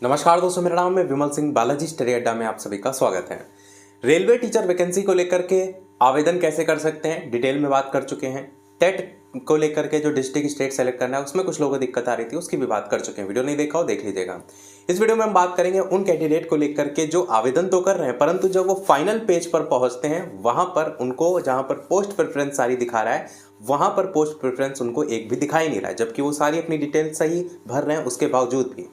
नमस्कार दोस्तों, मेरा नाम है विमल सिंह। बालाजी स्टडी अड्डा में आप सभी का स्वागत है। रेलवे टीचर वैकेंसी को लेकर के आवेदन कैसे कर सकते हैं डिटेल में बात कर चुके हैं। टेट को लेकर के जो डिस्ट्रिक्ट स्टेट सेलेक्ट करना है उसमें कुछ लोगों को दिक्कत आ रही थी, उसकी भी बात कर चुके हैं। वीडियो नहीं देखा हो देख लीजिएगा। इस वीडियो में हम बात करेंगे उन कैंडिडेट को लेकर के जो आवेदन तो कर रहे हैं परंतु जब वो फाइनल पेज पर पहुंचते हैं वहां पर उनको जहां पर पोस्ट प्रेफरेंस सारी दिखा रहा है वहां पर पोस्ट प्रेफरेंस उनको एक भी दिखाई नहीं रहा है, जबकि वो सारी अपनी डिटेल सही भर रहे हैं उसके बावजूद भी।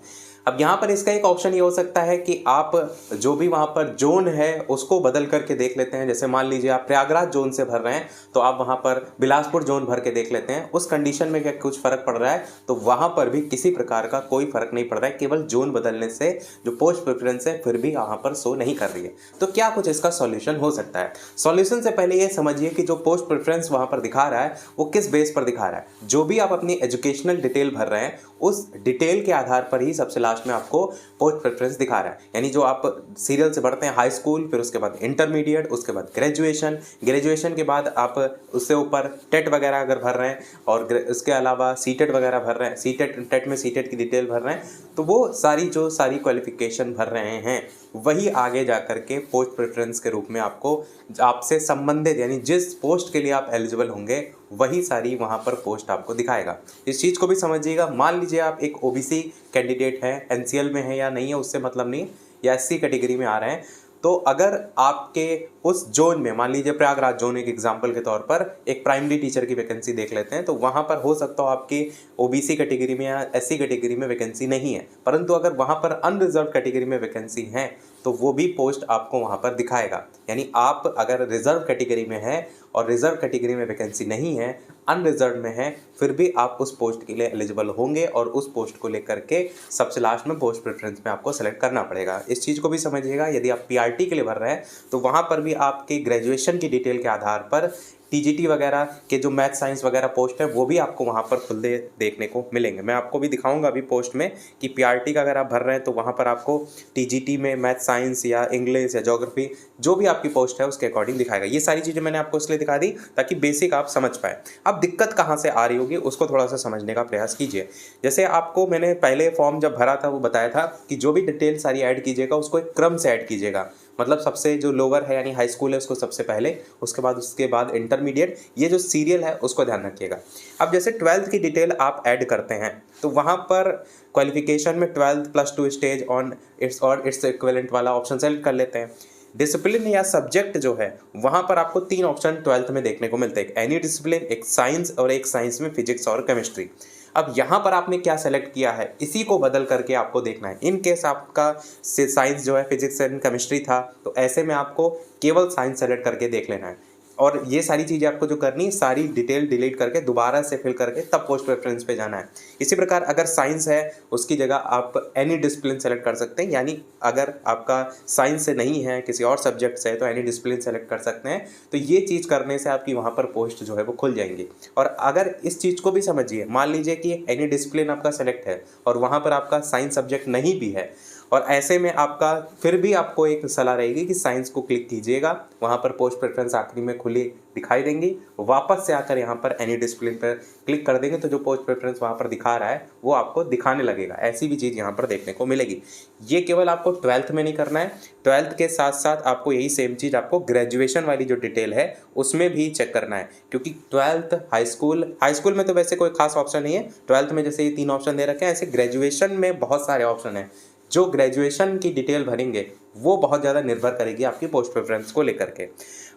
अब यहाँ पर इसका एक ऑप्शन ये हो सकता है कि आप जो भी वहाँ पर जोन है उसको बदल करके देख लेते हैं। जैसे मान लीजिए आप प्रयागराज जोन से भर रहे हैं तो आप वहाँ पर बिलासपुर जोन भर के देख लेते हैं। उस कंडीशन में क्या कुछ फर्क पड़ रहा है तो वहाँ पर भी किसी प्रकार का कोई फर्क नहीं पड़ रहा है, केवल जोन बदलने से जो पोस्ट प्रेफरेंस है फिर भी वहाँ पर शो नहीं कर रही है। तो क्या कुछ इसका सॉल्यूशन हो सकता है? सॉल्यूशन से पहले ये समझिए कि जो पोस्ट प्रेफरेंस वहाँ पर दिखा रहा है वो किस बेस पर दिखा रहा है। जो भी आप अपनी एजुकेशनल डिटेल भर रहे हैं उस डिटेल के आधार पर ही सबसे लास्ट में आपको पोस्ट प्रेफरेंस दिखा रहा है। यानी जो आप सीरियल से बढ़ते हैं हाई स्कूल, फिर उसके बाद इंटरमीडिएट, उसके बाद ग्रेजुएशन के बाद आप उससे ऊपर टेट वगैरह अगर भर रहे हैं और उसके अलावा सीटेट वगैरह भर रहे हैं, टेट में सीटेट की डिटेल भर रहे हैं, तो वो सारी क्वालिफिकेशन भर रहे हैं वही आगे जा करके पोस्ट प्रेफरेंस के रूप में आपको आपसे संबंधित यानी जिस पोस्ट के लिए आप एलिजिबल होंगे वही सारी वहाँ पर पोस्ट आपको दिखाएगा। इस चीज़ को भी समझिएगा। मान लीजिए आप एक ओबीसी कैंडिडेट है, एनसीएल में है या नहीं है उससे मतलब नहीं, या एससी कैटेगरी में आ रहे हैं, तो अगर आपके उस जोन में मान लीजिए प्रयागराज जोन एक एग्जांपल के तौर पर एक प्राइमरी टीचर की वैकेंसी देख लेते हैं, तो वहाँ पर हो सकता हो आपकी ओबीसी कैटेगरी में या एससी कैटेगरी में वैकेंसी नहीं है, परंतु अगर वहाँ पर अनरिजर्व कैटेगरी में वैकेंसी है तो वो भी पोस्ट आपको वहाँ पर दिखाएगा। यानी आप अगर रिजर्व कैटेगरी में है और रिजर्व कैटेगरी में वैकेंसी नहीं है, अनरिजर्व में है, फिर भी आप उस पोस्ट के लिए एलिजिबल होंगे और उस पोस्ट को लेकर के सबसे लास्ट में पोस्ट प्रेफरेंस में आपको सेलेक्ट करना पड़ेगा। इस चीज़ को भी समझिएगा। यदि आप पीआरटी के लिए भर रहे हैं तो वहाँ पर भी आपके ग्रेजुएशन की डिटेल के आधार पर टीजीटी वगैरह के जो मैथ साइंस वगैरह पोस्ट है वो भी आपको वहाँ पर खुले देखने को मिलेंगे। मैं आपको भी दिखाऊंगा अभी पोस्ट में कि पीआरटी का अगर आप भर रहे हैं तो वहाँ पर आपको टीजीटी में मैथ साइंस या इंग्लिश या ज्योग्राफी जो भी आपकी पोस्ट है उसके अकॉर्डिंग दिखाएगा। ये सारी चीज़ें मैंने आपको इसलिए दिखा दी ताकि बेसिक आप समझ पाए। अब दिक्कत कहाँ से आ रही होगी उसको थोड़ा सा समझने का प्रयास कीजिए। जैसे आपको मैंने पहले फॉर्म जब भरा था वो बताया था कि जो भी डिटेल सारी ऐड कीजिएगा उसको एक क्रम से ऐड कीजिएगा। मतलब सबसे जो लोअर है यानी हाई स्कूल है उसको सबसे पहले, उसके बाद इंटरमीडिएट, ये जो सीरियल है उसको ध्यान रखिएगा। अब जैसे 12th की डिटेल आप ऐड करते हैं तो वहाँ पर क्वालिफिकेशन में 12th +2 स्टेज ऑन इट्स और इट्स इक्विवेलेंट वाला ऑप्शन सेलेक्ट कर लेते हैं। डिसिप्लिन या सब्जेक्ट जो है वहाँ पर आपको 3 ऑप्शन 12th में देखने को मिलते हैं, एनी डिसिप्लिन, एक साइंस और एक साइंस में फिजिक्स और केमिस्ट्री। अब यहाँ पर आपने क्या सेलेक्ट किया है इसी को बदल करके आपको देखना है। इन केस आपका साइंस जो है फिजिक्स एंड केमिस्ट्री था तो ऐसे में आपको केवल साइंस सेलेक्ट करके देख लेना है और ये सारी चीज़ें आपको जो करनी है सारी डिटेल डिलीट करके दोबारा से फिल करके तब पोस्ट प्रेफरेंस पे जाना है। इसी प्रकार अगर साइंस है उसकी जगह आप एनी डिसिप्लिन सेलेक्ट कर सकते हैं, यानी अगर आपका साइंस से नहीं है किसी और सब्जेक्ट से है तो एनी डिसिप्लिन सेलेक्ट कर सकते हैं। तो ये चीज़ करने से आपकी वहाँ पर पोस्ट जो है वो खुल जाएंगी। और अगर इस चीज़ को भी समझिए, मान लीजिए कि एनी डिसिप्लिन आपका सेलेक्ट है और वहाँ पर आपका साइंस सब्जेक्ट नहीं भी है और ऐसे में आपका फिर भी आपको एक सलाह रहेगी कि साइंस को क्लिक कीजिएगा, वहाँ पर पोस्ट प्रेफरेंस आखिरी में खुली दिखाई देंगी। वापस से आकर यहाँ पर एनी डिसिप्लिन पर क्लिक कर देंगे तो जो पोस्ट प्रेफरेंस वहाँ पर दिखा रहा है वो आपको दिखाने लगेगा। ऐसी भी चीज़ यहाँ पर देखने को मिलेगी। ये केवल आपको 12th में नहीं करना है, 12th के साथ साथ आपको यही सेम चीज़ आपको ग्रेजुएशन वाली जो डिटेल है उसमें भी चेक करना है, क्योंकि 12th हाई स्कूल में तो वैसे कोई खास ऑप्शन नहीं है। 12th में जैसे ये 3 ऑप्शन दे रखे हैं, ऐसे ग्रेजुएशन में बहुत सारे ऑप्शन हैं। जो ग्रेजुएशन की डिटेल भरेंगे वो बहुत ज़्यादा निर्भर करेगी आपकी पोस्ट प्रेफरेंस को लेकर के।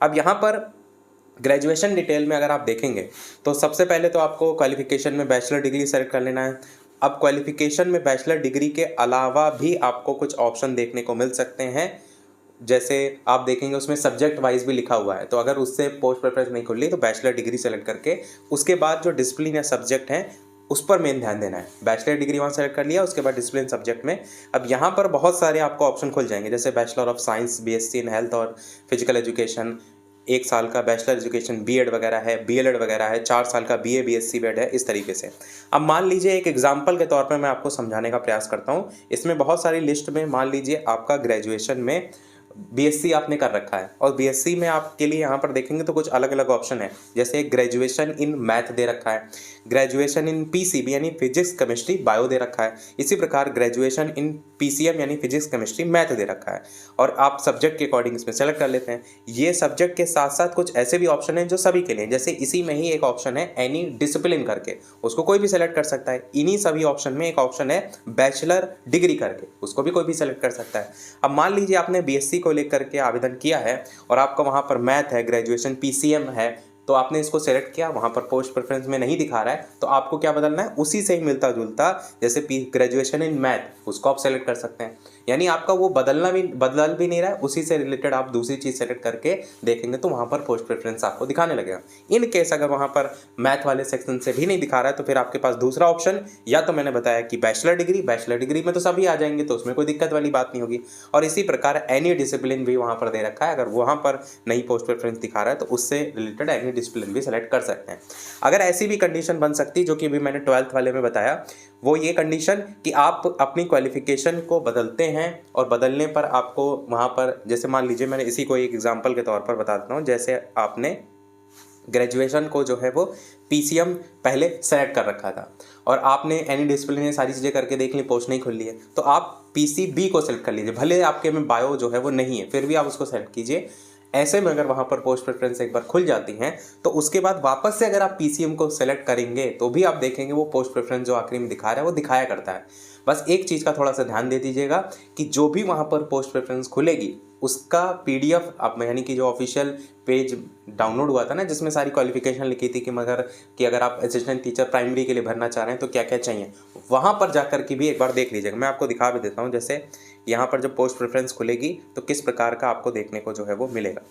अब यहाँ पर ग्रेजुएशन डिटेल में अगर आप देखेंगे तो सबसे पहले तो आपको क्वालिफिकेशन में बैचलर डिग्री सेलेक्ट कर लेना है। अब क्वालिफिकेशन में बैचलर डिग्री के अलावा भी आपको कुछ ऑप्शन देखने को मिल सकते हैं। जैसे आप देखेंगे उसमें सब्जेक्ट वाइज भी लिखा हुआ है, तो अगर उससे पोस्ट प्रेफरेंस नहीं खुल रही तो बैचलर डिग्री सेलेक्ट करके उसके बाद जो डिसिप्लिन या सब्जेक्ट है उस पर मेन ध्यान देना है। बैचलर डिग्री वहाँ सेलेक्ट कर लिया, उसके बाद डिसिप्लिन सब्जेक्ट में अब यहाँ पर बहुत सारे आपको ऑप्शन खुल जाएंगे, जैसे bachelor of science, BSc in health और फिजिकल एजुकेशन, 1 साल का बैचलर एजुकेशन बीएड वगैरह है, बीएलएड वगैरह है, 4 साल का बीए बीएससी बीएड है, इस तरीके से। अब मान लीजिए एक एग्जाम्पल के तौर पर मैं आपको समझाने का प्रयास करता हूँ। इसमें बहुत सारी लिस्ट में मान लीजिए आपका ग्रेजुएशन में बीएससी आपने कर रखा है और बीएससी में आपके लिए यहाँ पर देखेंगे तो कुछ अलग अलग ऑप्शन है। जैसे ग्रेजुएशन इन मैथ दे रखा है, ग्रेजुएशन इन पीसीबी यानी फिजिक्स केमिस्ट्री बायो दे रखा है। इसी प्रकार ग्रेजुएशन इन पीसीएम यानी फिजिक्स केमिस्ट्री मैथ दे रखा है, और आप सब्जेक्ट के अकॉर्डिंग इसमें सेलेक्ट कर लेते हैं। ये सब्जेक्ट के साथ साथ कुछ ऐसे भी ऑप्शन हैं जो सभी के लिए, जैसे इसी में ही एक ऑप्शन है एनी डिसिप्लिन करके, उसको कोई भी सेलेक्ट कर सकता है। इन्हीं सभी ऑप्शन में एक ऑप्शन है बैचलर डिग्री करके, उसको भी कोई भी सेलेक्ट कर सकता है। अब मान लीजिए आपने बीएससी को लेकर के आवेदन किया है और आपका वहाँ पर मैथ है, ग्रेजुएशन पीसीएम है, तो आपने इसको सेलेक्ट किया, वहाँ पर पोस्ट प्रेफरेंस में नहीं दिखा रहा है, तो आपको क्या बदलना है, उसी से ही मिलता जुलता, जैसे ग्रेजुएशन इन मैथ, उसको आप सेलेक्ट कर सकते हैं। यानी आपका वो बदल भी नहीं रहा है, उसी से रिलेटेड आप दूसरी चीज़ सेलेक्ट करके देखेंगे तो वहाँ पर पोस्ट प्रेफरेंस आपको दिखाने लगेगा। इन केस अगर वहाँ पर मैथ वाले सेक्शन से भी नहीं दिखा रहा है तो फिर आपके पास दूसरा ऑप्शन, या तो मैंने बताया कि बैचलर डिग्री में तो सभी आ जाएंगे, तो उसमें कोई दिक्कत वाली बात नहीं होगी। और इसी प्रकार एनी डिसिप्लिन भी वहाँ पर दे रखा है, अगर वहाँ पर नहीं पोस्ट प्रेफरेंस दिखा रहा है तो उससे रिलेटेड एनी डिसिप्लिन भी सेलेक्ट कर सकते हैं। अगर ऐसी भी कंडीशन बन सकती जो कि अभी मैंने 12th वाले में बताया, वो ये कंडीशन कि आप अपनी क्वालिफिकेशन को बदलते हैं और बदलने पर आपको वहाँ पर, जैसे मान लीजिए मैंने इसी को एक एग्जांपल के तौर पर बता देता हूँ, जैसे आपने ग्रेजुएशन को जो है वो पीसीएम पहले सेलेक्ट कर रखा था और आपने एनी डिसिप्लिन ये सारी चीज़ें करके देख ली, पोस्ट नहीं खुल ली है, तो आप पीसीबी को सेलेक्ट कर लीजिए। भले आपके में बायो जो है वो नहीं है, फिर भी आप उसको सेलेक्ट कीजिए। ऐसे में अगर वहाँ पर पोस्ट प्रेफरेंस एक बार खुल जाती हैं तो उसके बाद वापस से अगर आप पीसीएम को सेलेक्ट करेंगे तो भी आप देखेंगे वो पोस्ट प्रेफरेंस जो आखिरी में दिखा रहा है वो दिखाया करता है। बस एक चीज़ का थोड़ा सा ध्यान दे दीजिएगा कि जो भी वहाँ पर पोस्ट प्रेफरेंस खुलेगी उसका पीडीएफ आप, यानी कि जो ऑफिशियल पेज डाउनलोड हुआ था ना जिसमें सारी क्वालिफिकेशन लिखी थी कि अगर आप असिस्टेंट टीचर प्राइमरी के लिए भरना चाह रहे हैं तो क्या क्या चाहिए, वहाँ पर जाकर के भी एक बार देख लीजिएगा। मैं आपको दिखा भी देता हूँ, जैसे यहाँ पर जब पोस्ट प्रेफरेंस खुलेगी तो किस प्रकार का आपको देखने को जो है वो मिलेगा।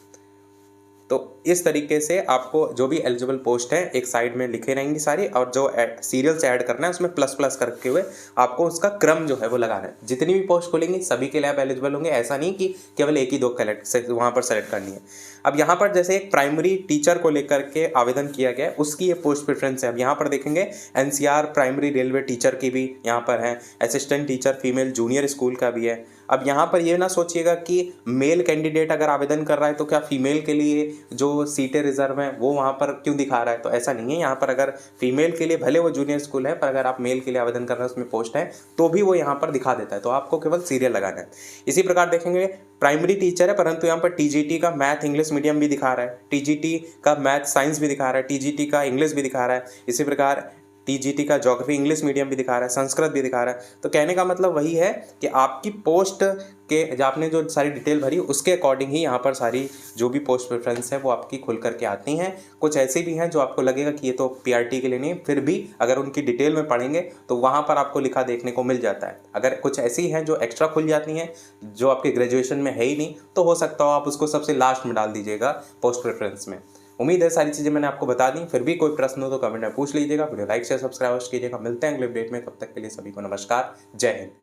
तो इस तरीके से आपको जो भी एलिजिबल पोस्ट है एक साइड में लिखे रहेंगी सारी, और जो सीरियल से ऐड करना है उसमें प्लस प्लस करके हुए आपको उसका क्रम जो है वो लगाना है। जितनी भी पोस्ट खुलेंगी सभी के लिए आप एलिजिबल होंगे, ऐसा नहीं कि केवल एक ही दो वहाँ पर सेलेक्ट करनी है। अब यहाँ पर जैसे एक प्राइमरी टीचर को लेकर के आवेदन किया गया है उसकी ये पोस्ट प्रेफरेंस है। अब यहाँ पर देखेंगे एनसीआर प्राइमरी रेलवे टीचर की भी यहाँ पर है, assistant teacher female junior school का भी है। अब यहाँ पर ये ना सोचिएगा कि मेल कैंडिडेट अगर आवेदन कर रहा है तो क्या फीमेल के लिए जो सीटें रिजर्व हैं वो वहाँ पर क्यों दिखा रहा है, तो ऐसा नहीं है। यहाँ पर अगर फीमेल के लिए भले वो जूनियर स्कूल है, पर अगर आप मेल के लिए आवेदन कर रहे हैं उसमें पोस्ट है तो भी वो यहाँ पर दिखा देता है, तो आपको केवल सीरियल लगाना है। इसी प्रकार देखेंगे प्राइमरी टीचर है परंतु यहाँ पर टीजीटी का मैथ इंग्लिश मीडियम भी दिखा रहा है, टीजीटी का मैथ साइंस भी दिखा रहा है, टीजीटी का इंग्लिश भी दिखा रहा है, इसी प्रकार टीजीटी का ज्योग्राफी इंग्लिश मीडियम भी दिखा रहा है, संस्कृत भी दिखा रहा है। तो कहने का मतलब वही है कि आपकी पोस्ट के आपने जो सारी डिटेल भरी उसके अकॉर्डिंग ही यहाँ पर सारी जो भी पोस्ट प्रेफरेंस है वो आपकी खुल करके आती हैं। कुछ ऐसी भी हैं जो आपको लगेगा कि ये तो पीआरटी के लिए नहीं, फिर भी अगर उनकी डिटेल में पढ़ेंगे तो वहाँ पर आपको लिखा देखने को मिल जाता है। अगर कुछ ऐसी हैं जो एक्स्ट्रा खुल जाती हैं जो आपके ग्रेजुएशन में है ही नहीं, तो हो सकता हो आप उसको सबसे लास्ट में डाल दीजिएगा पोस्ट प्रेफरेंस में। उम्मीद है सारी चीज़ें मैंने आपको बता दी। फिर भी कोई प्रश्न हो तो कमेंट में पूछ लीजिएगा। वीडियो लाइक शेयर सब्सक्राइब कीजिएगा। मिलते हैं अगले अपडेट में, तब तक के लिए सभी को नमस्कार, जय हिंद।